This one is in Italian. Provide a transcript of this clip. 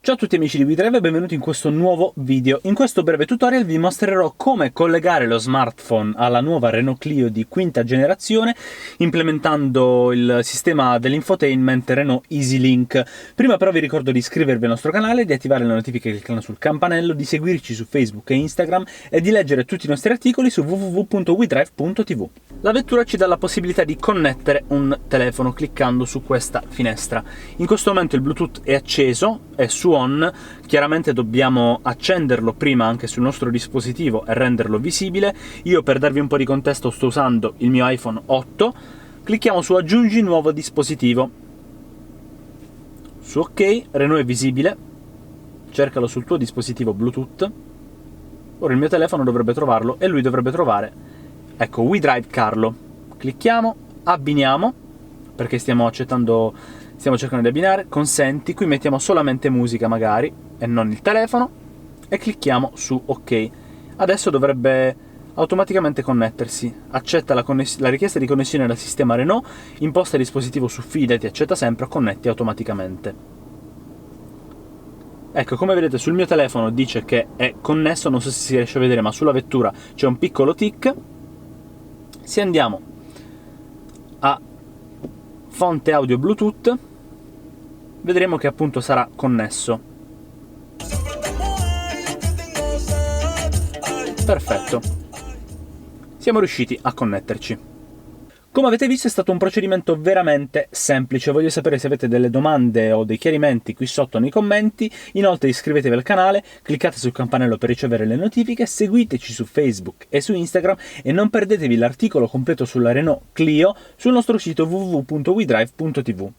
Ciao a tutti amici di WeDrive e benvenuti in questo nuovo video. In questo breve tutorial vi mostrerò come collegare lo smartphone alla nuova Renault Clio di quinta generazione implementando il sistema dell'infotainment Renault EasyLink. Prima però vi ricordo di iscrivervi al nostro canale, di attivare le notifiche cliccando sul campanello, di seguirci su Facebook e Instagram e di leggere tutti i nostri articoli su www.wedrive.tv. La vettura ci dà la possibilità di connettere un telefono cliccando su questa finestra. In questo momento il Bluetooth è acceso, è su on, chiaramente dobbiamo accenderlo prima anche sul nostro dispositivo e renderlo visibile. Io, per darvi un po' di contesto, sto usando il mio iPhone 8. Clicchiamo su aggiungi nuovo dispositivo, su ok, Renault è visibile, cercalo sul tuo dispositivo Bluetooth. Ora il mio telefono dovrebbe trovarlo e lui dovrebbe trovare, ecco, WeDrive Carlo. Clicchiamo, abbiniamo, perché stiamo cercando di abbinare, consenti, qui mettiamo solamente musica magari e non il telefono e clicchiamo su ok. Adesso dovrebbe automaticamente connettersi, accetta la richiesta di connessione dal sistema Renault, imposta il dispositivo su fidati, accetta sempre, connetti automaticamente. Ecco, come vedete sul mio telefono dice che è connesso, non so se si riesce a vedere, ma sulla vettura c'è un piccolo tick. Se andiamo a fonte audio Bluetooth, vedremo che appunto sarà connesso. Perfetto. Siamo riusciti a connetterci. Come avete visto è stato un procedimento veramente semplice. Voglio sapere se avete delle domande o dei chiarimenti qui sotto nei commenti. Inoltre iscrivetevi al canale, cliccate sul campanello per ricevere le notifiche, seguiteci su Facebook e su Instagram e non perdetevi l'articolo completo sulla Renault Clio sul nostro sito www.wedrive.tv.